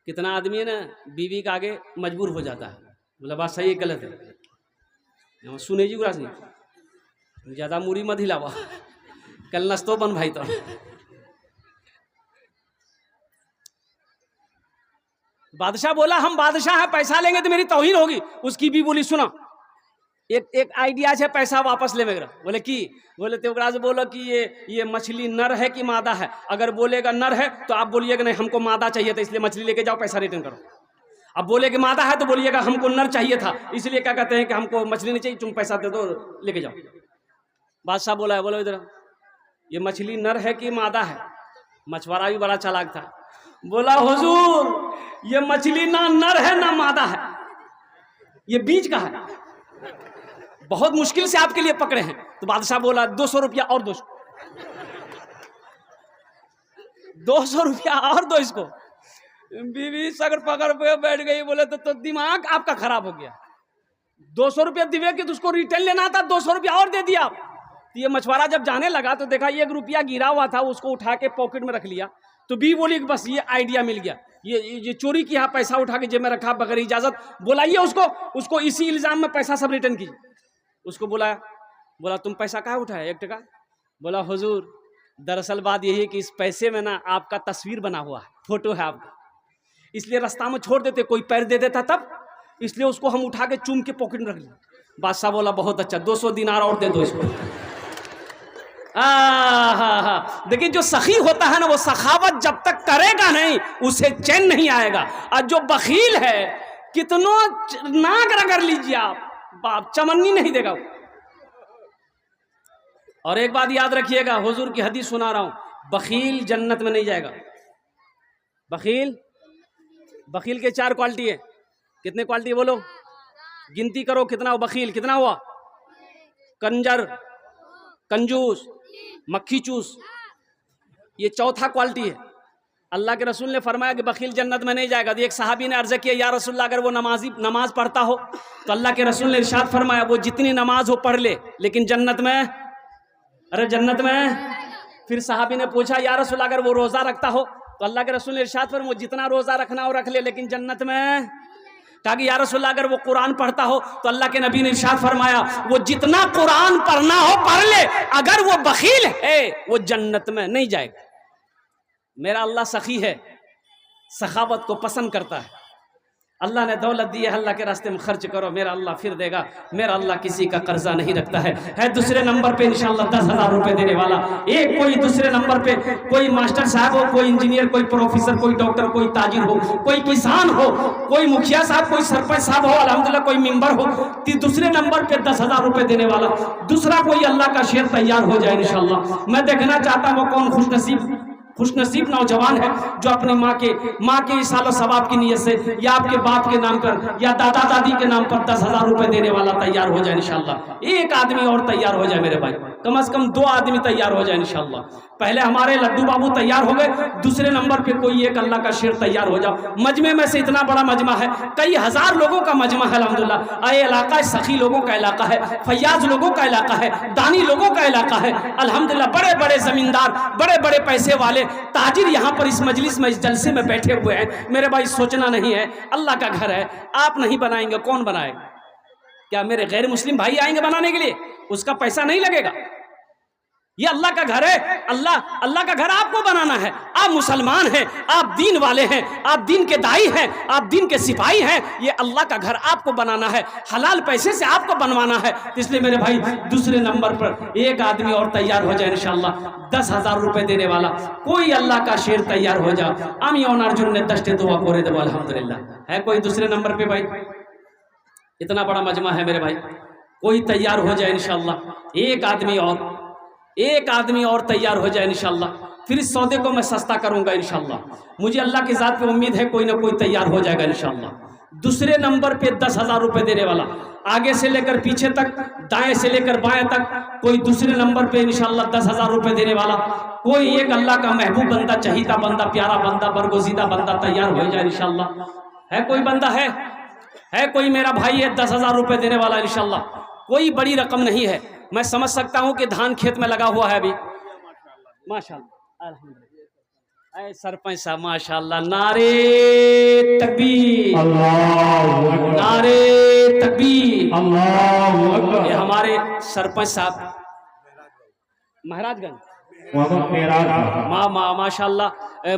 कितना आदमी है ना बीवी के आगे मजबूर हो जाता है। बोला बात सही है गलत है, सुने जी गुरास नहीं, ज़्यादा मूरी मत हिलावा, कल नस्तो बन भाई। तो बादशाह बोला हम बादशाह हैं, पैसा लेंगे तो मेरी तौहीन होगी। उसकी भी बोली सुना, एक आइडिया है, पैसा वापस ले मेरा। बोले की? बोले तो से बोलो कि ये मछली नर है कि मादा है। अगर बोलेगा नर है तो आप बोलिएगा नहीं हमको मादा चाहिए था इसलिए मछली लेके जाओ, पैसा रिटर्न करो। अब बोले कि मादा है तो बोलिएगा हमको नर चाहिए था इसलिए क्या कहते हैं कि हमको मछली नहीं चाहिए, तुम पैसा दे दो लेके जाओ। बादशाह बोला है, बोलो इधर ये मछली नर है कि मादा है? मछुआरा भी बड़ा चालाक था, बोला हुजूर ये मछली ना नर है ना मादा है, ये बीच का है, बहुत मुश्किल से आपके लिए पकड़े हैं। तो बादशाह बोला 200 रुपया और 200 रुपया और दो इसको। बीवी सगर पकड़ पे बैठ गई। बोले तो दिमाग आपका खराब हो गया, 200 रुपया दिवे कि तो उसको रिटर्न लेना था, 200 रुपया और दे दिया। तो ये मछुआरा जब जाने लगा तो देखा 1 रुपया गिरा हुआ था, उसको उठा के पॉकेट में रख लिया। तो बीवी बोली कि बस ये आइडिया मिल गया, ये चोरी किया, पैसा उठा के जेब में रखा बगैर इजाजत। बुलाइए उसको इसी इल्जाम में पैसा सब रिटर्न कीजिए। उसको बुलाया, बोला तुम पैसा कहाँ उठाया 1 टका? बोला हुजूर दरअसल बात यही है कि इस पैसे में ना आपका तस्वीर बना हुआ है, फोटो है आपका, इसलिए रास्ता में छोड़ देते, कोई पैर दे देता तब, इसलिए उसको हम उठा के चूम के पॉकेट में रख लिया। बादशाह बोला बहुत अच्छा, 200 दिनार और दे दो इसको। देखिए जो सखी होता है ना वो सखावत जब तक करेगा नहीं उसे चैन नहीं आएगा। और जो बखील है कितनों नाक रगड़ लीजिए आप, बाप चमन्नी नहीं देगा। और एक बात याद रखिएगा, हुजूर की हदीस सुना रहा हूं, बखील जन्नत में नहीं जाएगा। बखील के 4 क्वालिटी है। कितने क्वालिटी बोलो, गिनती करो कितना हो बखील, कितना हुआ? कंजर, कंजूस, मक्खी चूस, ये चौथा क्वालिटी है। अल्लाह के रसूल ने फरमाया कि बखील जन्नत में नहीं जाएगा। तो एक सहाबी ने अर्ज किया या रसूलल्लाह अगर वो नमाज पढ़ता हो तो अल्लाह के रसूल ने इरशाद फरमाया वो जितनी नमाज हो पढ़ ले लेकिन जन्नत में, अरे जन्नत में। फिर सहाबी ने पूछा या रसूलल्लाह अगर वो रोज़ा रखता हो तो अल्लाह के रसूल ने इरशाद फरमाया वो जितना रोज़ा रखना हो रख ले लेकिन जन्नत में। कहा कि या रसूलल्लाह अगर वो कुरान पढ़ता हो तो अल्लाह के नबी ने इरशाद फरमाया वो जितना कुरान पढ़ना हो पढ़ ले, अगर वो बखील है वो जन्नत में नहीं जाएगा। मेरा अल्लाह सखी है, सखावत को पसंद करता है। अल्लाह ने दौलत दी है, अल्लाह के रास्ते में खर्च करो, मेरा अल्लाह फिर देगा। मेरा अल्लाह किसी का कर्जा नहीं रखता है दूसरे नंबर पे इंशाअल्लाह 10,000 रुपए देने वाला। एक कोई दूसरे नंबर पे कोई मास्टर साहब हो, कोई इंजीनियर, कोई प्रोफेसर, कोई डॉक्टर, कोई ताजिर हो, कोई किसान हो, कोई मुखिया साहब, कोई सरपंच साहब हो, अल्हम्दुलिल्लाह कोई मेंबर हो, दूसरे नंबर पे 10,000 रुपए देने वाला। दूसरा कोई अल्लाह का शेर तैयार हो जाए इंशाअल्लाह। मैं देखना चाहता हूँ कौन खुशनसीब नौजवान है जो अपनी माँ के इसालो सवाब की नीयत से या आपके बाप के नाम पर या दादा दादी के नाम पर 10,000 रुपए देने वाला तैयार हो जाए इंशाअल्लाह। एक आदमी और तैयार हो जाए मेरे भाई, कम से कम 2 आदमी तैयार हो जाए इंशाअल्लाह। पहले हमारे लड्डू बाबू तैयार हो गए, दूसरे नंबर पे कोई एक अल्लाह का शेर तैयार हो जाओ। मजमे में से इतना बड़ा मजमा है, कई हजार लोगों का मजमा है अल्हम्दुलिल्लाह। ये इलाका सखी लोगों का इलाका है, फैयाज लोगों का इलाका है, दानी लोगों का इलाका है अल्हम्दुलिल्लाह। बड़े बड़े जमींदार, बड़े बड़े पैसे वाले ताजिर यहाँ पर इस मजलिस में, इस जलसे में बैठे हुए हैं मेरे भाई। सोचना नहीं है, अल्लाह का घर है, आप नहीं बनाएंगे कौन बनाएगा? क्या मेरे गैर मुस्लिम भाई आएंगे बनाने के लिए? उसका पैसा नहीं लगेगा। ये अल्लाह का घर है, अल्लाह का घर आपको बनाना है। आप मुसलमान हैं, आप दीन वाले हैं, आप दीन के दाई हैं, आप दीन के सिपाही हैं। ये अल्लाह का घर आपको बनाना है, हलाल पैसे से आपको बनवाना है। इसलिए मेरे भाई दूसरे नंबर पर एक आदमी और तैयार हो जाए इंशाअल्लाह, 10,000 रुपए देने वाला। कोई अल्लाह का शेर तैयार हो जाए। आमी और अर्जुन ने दस्ते दुआ करे देव अल्हम्दुलिल्लाह। है कोई दूसरे नंबर पे भाई? इतना बड़ा मजमा है मेरे भाई, कोई तैयार हो जाए इंशाअल्लाह। एक आदमी और तैयार हो जाए इंशाअल्लाह। फिर इस सौदे को मैं सस्ता करूंगा इंशाअल्लाह। मुझे अल्लाह की ज़ात पे उम्मीद है कोई ना कोई तैयार हो जाएगा इंशाअल्लाह। दूसरे नंबर पे 10,000 रुपए देने वाला, आगे से लेकर पीछे तक, दाएं से लेकर बाएं तक, कोई दूसरे नंबर पे इंशाअल्लाह 10,000 रुपए देने वाला। कोई एक अल्लाह का महबूब बंदा, चहीता बंदा, प्यारा बंदा, बरगुज़ीदा बंदा तैयार हो जाए इंशाअल्लाह। है कोई बंदा? है कोई मेरा भाई है 10,000 रुपए देने वाला इंशाअल्लाह। कोई बड़ी रकम नहीं है, मैं समझ सकता हूं कि धान खेत में लगा हुआ है अभी। माशाअल्लाह, अल्हम्दुलिल्लाह। सरपंच साहब माशाअल्लाह, नारे तकबीर, नारे तकबीर, अल्लाहू अकबर। ये हमारे सरपंच साहब महाराजगंज, माशाअल्लाह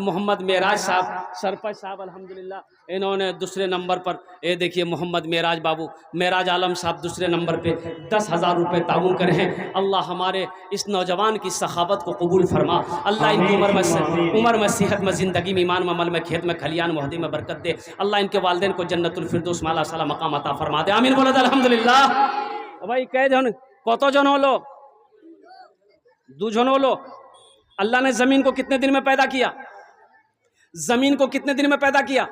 मोहम्मद मेराज साहब, सरपंच साहब अल्हम्दुलिल्लाह। इन्होंने दूसरे नंबर पर, ये देखिए मोहम्मद मेराज बाबू, मेराज आलम साहब दूसरे नंबर पे 10,000 रुपये ताउन करे हैं। अल्लाह हमारे इस नौजवान की सखावत को कबूल फरमा। अल्लाह इनकी उम्र में सेहत में, ज़िंदगी में, ईमान में, अमल में, खेत में, खलियान मुहदी में बरकत दे। अल्लाह इनके वालिदैन को जन्नतुल फिरदौस माला साला मकाम अता फरमा दे। आमीन बोलो अल्हम्दुलिल्लाह। भाई कह जन कत जन होलो? 2 जन होलो। अल्लाह ने ज़मीन को कितने दिन में पैदा किया? ज़मीन को कितने दिन में पैदा किया?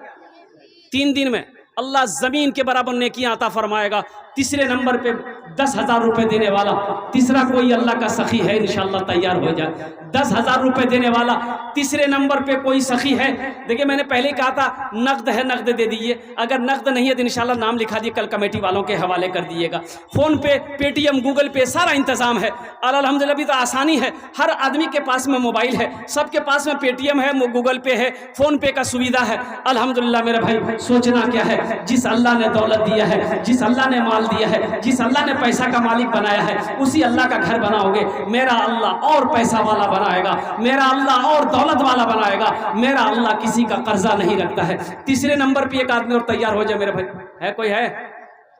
3 दिन में। अल्लाह ज़मीन के बराबर नेकियां अता फरमाएगा। तीसरे नंबर पे 10,000 रुपए देने वाला, तीसरा कोई अल्लाह का सखी है इंशाअल्लाह तैयार हो जाए। 10,000 रुपए देने वाला तीसरे नंबर पे कोई सखी है। देखिए मैंने पहले ही कहा था नकद है, नकद दे दीजिए। अगर नकद नहीं है तो इंशाअल्लाह नाम लिखा दिए, कल कमेटी वालों के हवाले कर दीजिएगा। फ़ोन पे, पेटीएम, गूगल पे सारा इंतज़ाम है। और अल्हम्दुलिल्लाह भी तो आसानी है, हर आदमी के पास में मोबाइल है, सबके पास में पेटीएम है, गूगल पे है, फ़ोन पे का सुविधा है अल्हम्दुलिल्लाह। मेरे भाई सोचना क्या है, जिस अल्लाह ने दौलत दिया है, जिस अल्लाह ने माल दिया है, जिस अल्लाह ने पैसा का मालिक बनाया है, उसी अल्लाह का घर बनाओगे। मेरा अल्लाह और पैसा वाला बनाएगा, मेरा अल्लाह और दौलत वाला बनाएगा। मेरा अल्लाह किसी का कर्जा नहीं रखता है। तीसरे नंबर पे एक आदमी और तैयार हो जाए मेरे भाई। है कोई? है?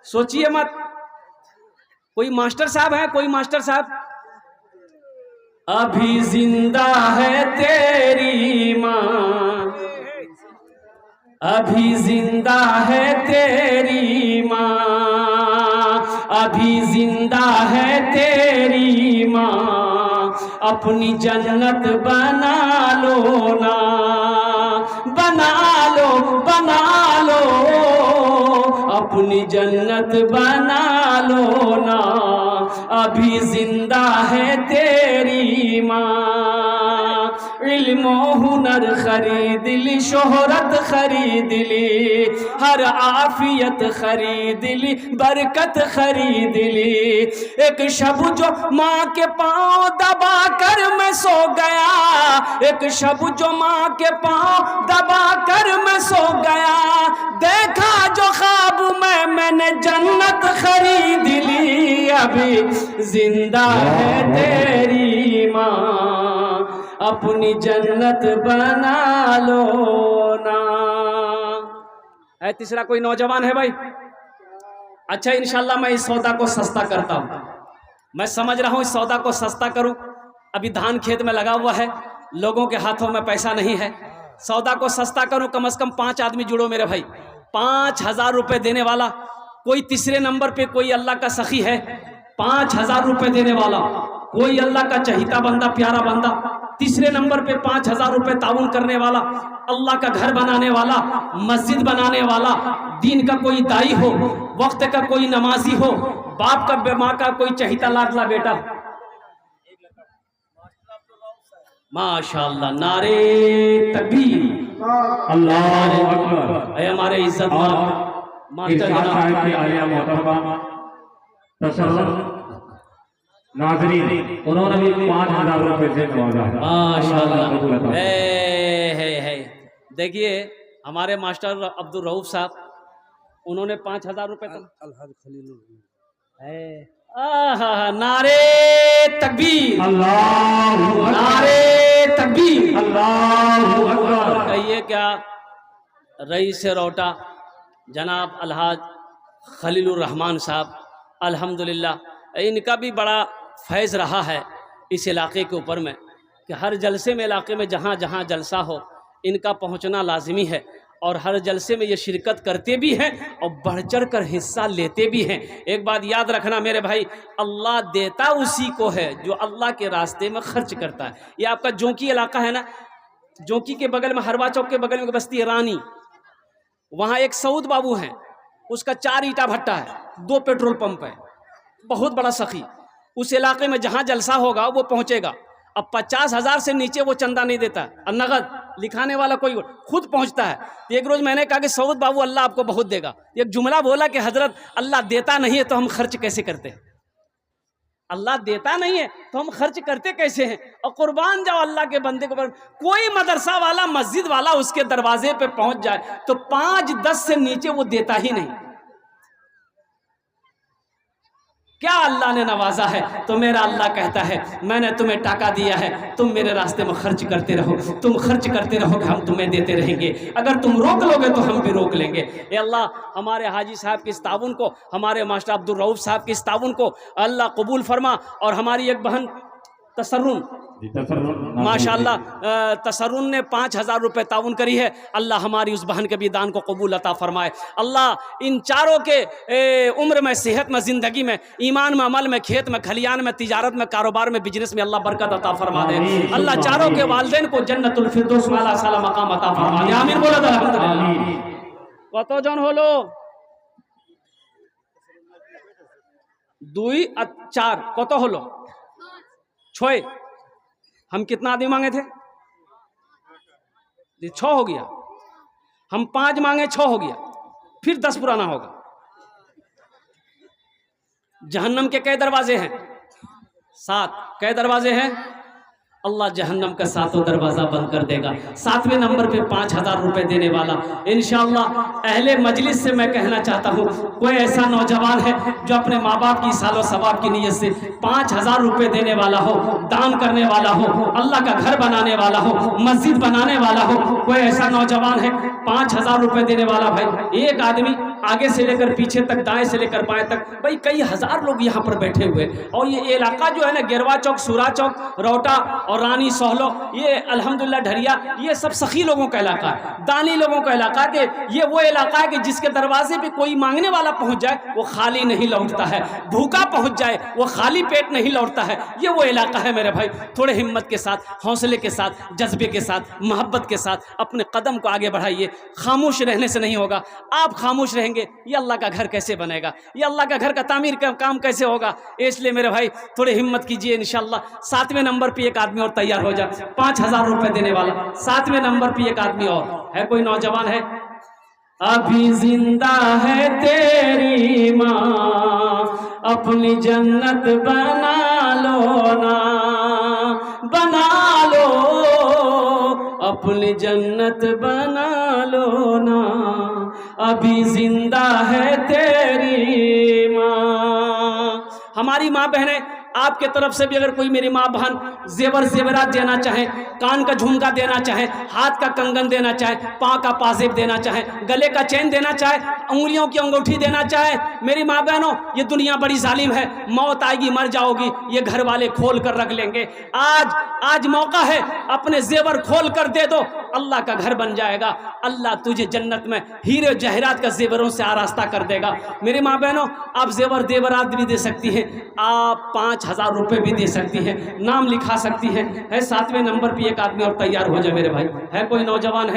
सोचिए मत। कोई मास्टर साहब है? कोई मास्टर साहब? अभी जिंदा है तेरी माँ, अभी जिंदा है तेरी माँ, अभी जिंदा है तेरी माँ, अपनी जन्नत बना लो ना, बना लो, बना लो, अपनी जन्नत बना लो ना, अभी जिंदा है तेरी माँ। इल्म हुनर खरीद ली, शोहरत खरीद ली, हर आफियत खरीद ली, बरकत खरीद ली। एक शब जो माँ के पाँव दबा कर मैं सो गया, एक शब जो माँ के पाँव दबा कर मैं सो गया, देखा जो ख्वाब में मैंने जन्नत खरीद ली, अभी जिंदा है तेरी माँ, अपनी जन्नत बना लो ना। है तीसरा कोई नौजवान है भाई? अच्छा, इंशाल्लाह मैं इस सौदा को सस्ता करता हूँ। मैं समझ रहा हूँ इस सौदा को सस्ता करूँ। अभी धान खेत में लगा हुआ है, लोगों के हाथों में पैसा नहीं है। सौदा को सस्ता करूँ, कम से कम 5 आदमी जुड़ो मेरे भाई। 5,000 रुपये देने वाला कोई तीसरे नंबर पे कोई अल्लाह का सखी है, 5,000 रुपये देने वाला कोई अल्लाह का चहीता बंदा, प्यारा बंदा। तीसरे नंबर पे 5,000 रुपये ताउन करने वाला, अल्लाह का घर बनाने वाला, मस्जिद बनाने वाला, दीन का कोई दाई हो, वक्त का कोई नमाजी हो, बाप का माँ का कोई चहीता लाडला बेटा। माशाअल्लाह, नारे तकबीर, अल्लाह अकबर। है हमारे इज्जत मास्टर साहब की आलिया मोहतरमा तसल्लुम नाज़रीन, उन्होंने भी 5,000 रुपए से नवाजा। माशाअल्लाह। है देखिए हमारे मास्टर अब्दुल रऊफ साहब, उन्होंने 5,000 रुपये नारे तकबीर, अल्लाह नारे तकबीर, अल्लाह अकबर। कहिए क्या रईस रोटा जनाब अलहाज खलीलुर रहमान साहब, अल्हम्दुलिल्लाह इनका भी बड़ा फैज़ रहा है इस इलाके के ऊपर में कि हर जलसे में इलाके में जहाँ जहाँ जलसा हो इनका पहुँचना लाजमी है, और हर जलसे में ये शिरकत करते भी हैं और बढ़ चढ़ कर हिस्सा लेते भी हैं। एक बात याद रखना मेरे भाई, अल्लाह देता उसी को है जो अल्लाह के रास्ते में खर्च करता है। ये आपका जोंकी इलाका है ना, जोंकी के बगल में, हरवा चौक के बगल में बस्ती है रानी, वहाँ एक सऊद बाबू हैं, उसका 4 ईटा भट्टा है, 2 पेट्रोल पंप है, बहुत बड़ा सखी। उस इलाके में जहाँ जलसा होगा वो पहुँचेगा। अब 50,000 से नीचे वो चंदा नहीं देता, और नगद लिखाने वाला कोई खुद पहुँचता है। तो एक रोज़ मैंने कहा कि सऊद बाबू अल्लाह आपको बहुत देगा। एक जुमला बोला कि हजरत अल्लाह देता नहीं है तो हम खर्च कैसे करते हैं? अल्लाह देता नहीं है तो हम खर्च करते कैसे हैं? और कुर्बान जाओ अल्लाह के बंदे को। कोई मदरसा वाला, मस्जिद वाला उसके दरवाजे पे पहुंच जाए तो 5-10 से नीचे वो देता ही नहीं। क्या अल्लाह ने नवाजा है तो मेरा अल्लाह कहता है मैंने तुम्हें टाका दिया है, तुम मेरे रास्ते में खर्च करते रहो, तुम खर्च करते रहोगे, हम तुम्हें देते रहेंगे। अगर तुम रोक लोगे तो हम भी रोक लेंगे। ए अल्लाह, हमारे हाजी साहब की इस ताउन को, हमारे मास्टर अब्दुल रऊफ साहब की इस ताउन को अल्लाह कबूल फरमा। और हमारी एक बहन तसर्रुन, माशाअल्लाह तसर्रुन ने 5,000 रुपये ताउन करी है। अल्लाह हमारी उस बहन के भी दान को कबूल अता फरमाए। अल्लाह इन चारों के उम्र में, सेहत में, ज़िंदगी में, ईमान में, अमल में, खेत में, खलियान में, तिजारत में, कारोबार में, बिजनेस में अल्लाह बरकत अता फरमा दे। अल्लाह चारों के वालिदैन को जन्नतुल फिरदौस वाला साला मकाम अता फरमा दे। आमीन बोलो अल्हम्दुलिल्लाह। कत जन हलो? 2 আর 4 কত হলো? 6। हम कितना आदमी मांगे थे? 6 हो गया। हम 5 मांगे, 6 हो गया, फिर 10 पुराना होगा। जहन्नम के कई दरवाजे हैं? 7। कई दरवाजे हैं? अल्लाह जहन्नम का 7वां दरवाज़ा बंद कर देगा। 7वें नंबर पे 5,000 रुपये देने वाला इंशाअल्लाह। अहले मजलिस से मैं कहना चाहता हूँ, कोई ऐसा नौजवान है जो अपने माँ बाप की सालो सवाब की नीयत से 5,000 रुपये देने वाला हो, दान करने वाला हो, अल्लाह का घर बनाने वाला हो, मस्जिद बनाने वाला हो, कोई ऐसा नौजवान है 5,000 रुपये देने वाला भाई। एक आदमी आगे से लेकर पीछे तक, दाएं से लेकर बाएं तक, भाई कई हज़ार लोग यहाँ पर बैठे हुए। और ये इलाका जो है ना, गिरवा चौक, सूरा चौक, रौटा और रानी सोहलो, ये अल्हम्दुलिल्लाह ढरिया, ये सब सखी लोगों का इलाका है, दानी लोगों का इलाका है। ये वो इलाका है कि जिसके दरवाजे पे कोई मांगने वाला पहुंच जाए वो खाली नहीं लौटता है, भूखा पहुंच जाए वो खाली पेट नहीं लौटता है। ये वो इलाका है मेरे भाई। थोड़े हिम्मत के साथ, हौसले के साथ, जज्बे के साथ, मोहब्बत के साथ अपने कदम को आगे बढ़ाइए। खामोश रहने से नहीं होगा। आप खामोश रहेंगे, ये अल्लाह का घर कैसे बनेगा? ये अल्लाह का घर का तामीर का काम कैसे होगा? इसलिए मेरे भाई थोड़े हिम्मत कीजिए। इंशाअल्लाह 7वें नंबर पे एक आदमी और तैयार हो जाए, 5,000 रुपये देने वाला। 7वें नंबर पे एक आदमी और है। कोई नौजवान है? अभी जिंदा है तेरी माँ, अपनी जन्नत बना लो ना, बना लो, अपनी जन्नत बना लो ना, अभी जिंदा है तेरी माँ। हमारी माँ बहनें आपके तरफ से भी अगर कोई मेरी माँ बहन जेवर जेवरात देना चाहे, कान का झुमका देना चाहे, हाथ का कंगन देना चाहे, पाँव का पाजेब देना चाहे, गले का चैन देना चाहे, उंगलियों की अंगूठी देना चाहे, मेरी माँ बहनों ये दुनिया बड़ी जालिम है, मौत आएगी मर जाओगी, ये घर वाले खोल कर रख लेंगे। आज मौका है, अपने जेवर खोल कर दे दो, अल्लाह का घर बन जाएगा। अल्लाह तुझे जन्नत में हीरे जहरात का जेवरों से आरास्ता कर देगा। मेरी माँ बहनों, आप जेवर जेवरात भी दे सकती हैं, आप 5,000 रुपये भी दे सकती हैं, नाम लिखा सकती हैं। है 7वें नंबर पे एक आदमी और तैयार हो जाए मेरे भाई। है कोई नौजवान?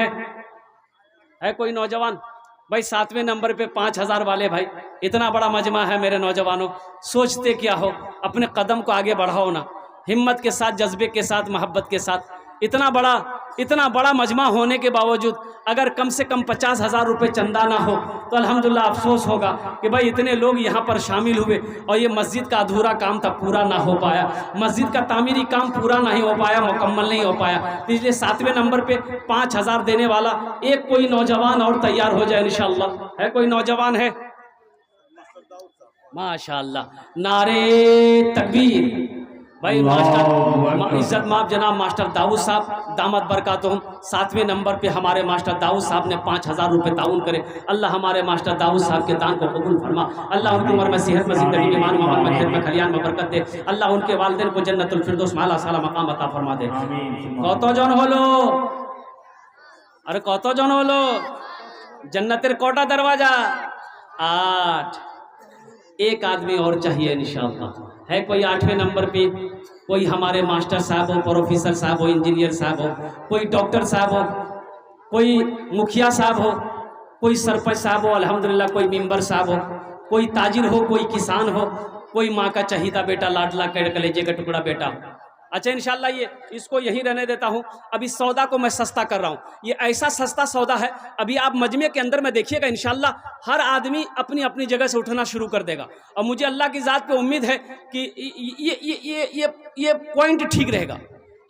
है कोई नौजवान भाई? 7वें नंबर पे 5,000 वाले भाई, इतना बड़ा मजमा है मेरे नौजवानों, सोचते क्या हो? अपने कदम को आगे बढ़ाओ ना, हिम्मत के साथ, जज्बे के साथ, मोहब्बत के साथ। इतना बड़ा मजमा होने के बावजूद अगर कम से कम 50,000 रुपये चंदा ना हो तो अल्हम्दुलिल्लाह अफसोस होगा कि भाई इतने लोग यहाँ पर शामिल हुए और ये मस्जिद का अधूरा काम था, पूरा ना हो पाया, मस्जिद का तामीरी काम पूरा नहीं हो पाया, मुकम्मल नहीं हो पाया। इसलिए 7वें नंबर पे 5,000 देने वाला एक कोई नौजवान और तैयार हो जाए इंशाअल्लाह। है कोई नौजवान? है? माशाअल्लाह, नारे तकबीर भाई। मास्टर इज्जत माफ जनाब मास्टर दाऊद साहब दामद बरकातुहुम, 7वें नंबर पे हमारे मास्टर दाऊद साहब ने 5,000 रुपये ताउन करे। अल्लाह हमारे मास्टर दाऊद साहब के दान को कबूल फरमा। अल्लाह उनकी उम्र में सेहत में जिंदगी में ईमान में खैर में खलियान में बरकत दे। अल्लाह उनके वालिदैन को जन्नतुल फिरदौस में आला साला मकाम अता फरमा दे। कत जन हलो? अरे कत जन हलो? जन्नतेर कोटा दरवाजा? 8। एक आदमी और चाहिए इंशाअल्लाह। है कोई 8वें नंबर पे? कोई हमारे मास्टर साहब हो, प्रोफेसर साहब हो, इंजीनियर साहब हो, कोई डॉक्टर साहब हो, कोई मुखिया साहब हो, कोई सरपंच साहब हो, अल्हम्दुलिल्लाह कोई मेंबर साहब हो, कोई ताजिर हो, कोई किसान हो, कोई माँ का चहीता बेटा, लाडला कलेजे का टुकड़ा बेटा। अच्छा इंशाल्लाह ये इसको यहीं रहने देता हूँ। अभी सौदा को मैं सस्ता कर रहा हूँ, ये ऐसा सस्ता सौदा है, अभी आप मजमे के अंदर में देखिएगा इंशाल्लाह हर आदमी अपनी अपनी जगह से उठना शुरू कर देगा। और मुझे अल्लाह की ज़ात पे उम्मीद है कि ये पॉइंट ठीक रहेगा।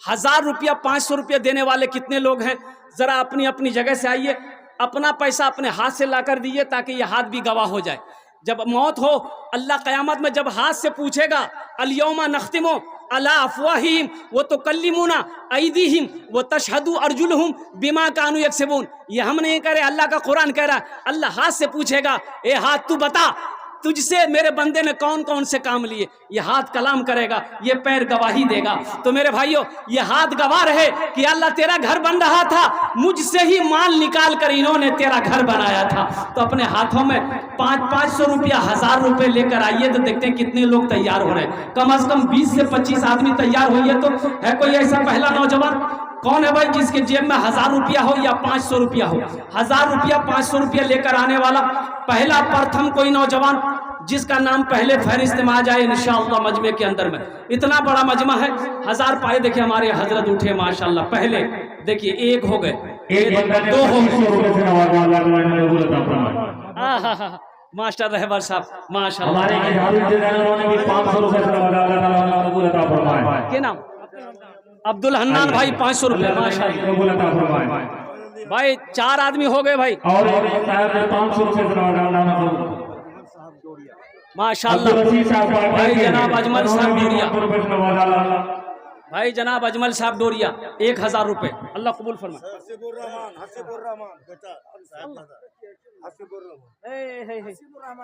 1000 रुपया 500 रुपया देने वाले कितने लोग हैं? ज़रा अपनी अपनी जगह से आइए, अपना पैसा अपने हाथ से ला कर दीजिए ताकि ये हाथ भी गवाह हो जाए। जब मौत हो, अल्लाह क़यामत में जब हाथ से पूछेगा, अल-यौमा नख्तिमु अला अफ़वाहिहिम व तुकल्लिमुना ऐदीहिम व तशहदु अर्जुलुहुम बिमा कानू यक्सिबून। ये हम नहीं कह रहे, अल्लाह का कुरान कह रहा है। अल्लाह हाथ से पूछेगा, ए हाथ तू बता तुझसे मेरे बंदे ने कौन कौन से काम लिए। ये हाथ कलाम करेगा, ये पैर गवाही देगा। तो मेरे भाइयों, ये हाथ गवाह रहे कि अल्लाह तेरा घर बन रहा था, मुझसे ही माल निकाल कर इन्होंने तेरा घर बनाया था। तो अपने हाथों में 500 रुपया 1000 रुपये लेकर आइए, तो देखते हैं कितने लोग तैयार हो रहे हैं। कम से कम 20 से 25 आदमी तैयार होइए। तो है कोई ऐसा पहला नौजवान? कौन है भाई जिसके जेब में 1000 रुपया हो या 500 रुपया हो? 1000 रुपया 500 रुपया लेकर आने वाला पहला प्रथम कोई नौजवान जिसका नाम पहले फहरिस्त में आ जाए इंशाअल्लाह मजमे के अंदर में। इतना बड़ा मजमा है, 1000 पाए। देखिए हमारे हजरत उठे माशाअल्लाह, पहले देखिए 1 हो गए, 2 हो गए। मास्टर रहबर साहब माशाअल्लाह, के नाम अब्दुल हन्नान भाई 500 रुपये माशाअल्लाह भाई। 4 आदमी हो गए भाई माशाअल्लाह। भाई जनाब अजमल साहब डोरिया, भाई जनाब अजमल साहब डोरिया 1000 रुपये, अल्लाह कबूल फरमाए।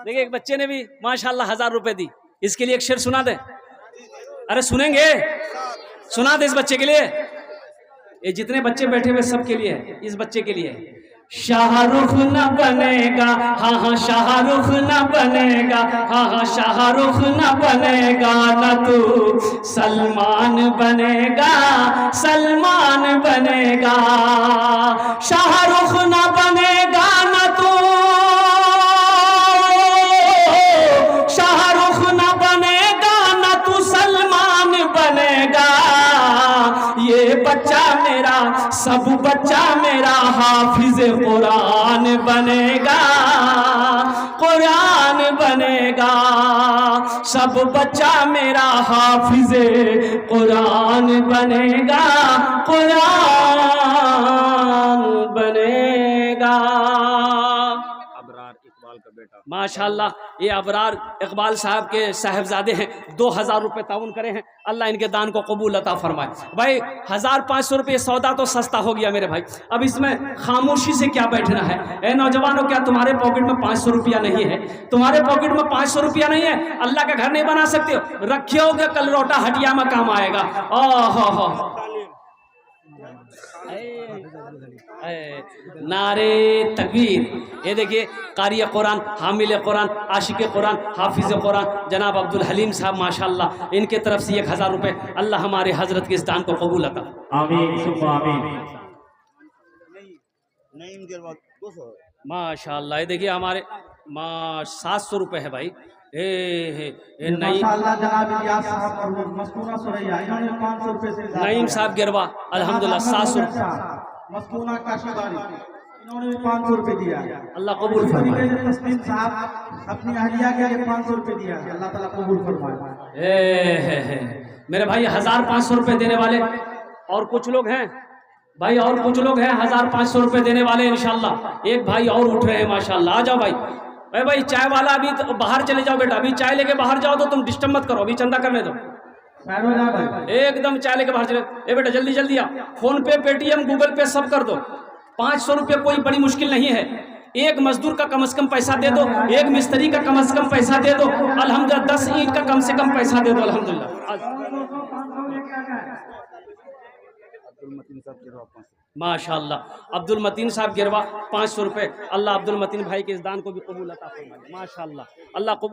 देखिए एक बच्चे ने भी माशाअल्लाह 1000 रुपये दी। इसके लिए एक शेर सुना दे। अरे सुनेंगे? सुना दे इस बच्चे के लिए। ये जितने बच्चे बैठे हुए सबके लिए है, इस बच्चे के लिए। शाहरुख न बनेगा, हाँ हाँ शाहरुख न बनेगा, हाँ हाँ शाहरुख न बनेगा, न तू सलमान बनेगा, सलमान बनेगा। शाहरुख न बनेगा न तू, शाहरुख न बनेगा न तू सलमान बनेगा। ये बच्चा मेरा, सब बच्चा मेरा हाफिज कुरान बनेगा, कुरान बनेगा। सब बच्चा मेरा हाफिज कुरान बनेगा, कुरान बनेगा। अबरार इकबाल का बेटा माशाल्लाह ये अबरार इकबाल साहब के साहबजादे हैं, 2000 रुपये ताउन करे हैं। अल्लाह इनके दान को कबूल अता फरमाए। भाई 1500 रुपये सौदा तो सस्ता हो गया मेरे भाई, अब इसमें खामोशी से क्या बैठना है। ए नौजवानों, क्या तुम्हारे पॉकेट में 500 रुपया नहीं है? तुम्हारे पॉकेट में 500 रुपया नहीं है, अल्लाह का घर नहीं बना सकते हो? रखे होगे, कल रोटा हटिया में काम आएगा। ओह नारे तकबीर। ये देखिए कारी कुरान, हामिल कुरान, आशिक कुरान, हाफिज कुरान जनाब अब्दुल हलीम साहब माशाल्लाह, इनके तरफ से 1000 रुपये। अल्लाह हमारे हजरत के इस दान को कबूल अता। आमीन सुम्मा आमीन। माशाल्लाह ये देखिए हमारे 700 रुपये है भाई। नहीं नईम साहब गिरवा अल्हम्दुलिल्लाह 700 रुपये। मस्तूना काशीबारी इन्होंने भी 500 रुपये दिया। अल्लाह कबूल फरमाए। तस्लीम साहब अपनी अहलिया के लिए 500 रुपये दिया, अल्लाह ताला कबूल फरमाए। मेरे भाई 1500 रुपये देने वाले और कुछ लोग हैं भाई, और कुछ लोग हैं 1500 रुपये देने वाले इंशाल्लाह। एक भाई और उठ रहे हैं माशाल्लाह, आ जाओ भाई। भाई चाय वाला अभी तो बाहर चले जाओ बेटा, अभी चाय लेके बाहर जाओ तो तुम डिस्टर्ब मत करो, अभी चंदा करने दो। एकदम चाय लेके बाहर चले। ए बेटा जल्दी जल्दी आ, फोन पे, पेटीएम, गूगल पे सब कर दो। 500 रुपये कोई बड़ी मुश्किल नहीं है। एक मजदूर का कम से कम पैसा दे दो, एक मिस्त्री का कम से कम पैसा दे दो, अल्हम्दुलिल्लाह 10 ईंट का कम से कम पैसा दे दो, अल्हम्दुलिल्लाह माशाल्लाह। अब्दुल मतीन साहब गिरवा 500 रुपये। अल्लाह अब्दुल मतीन भाई के इस दान को भी कबूल अता फरमाए। माशाल्लाह अल्लाह कबूल।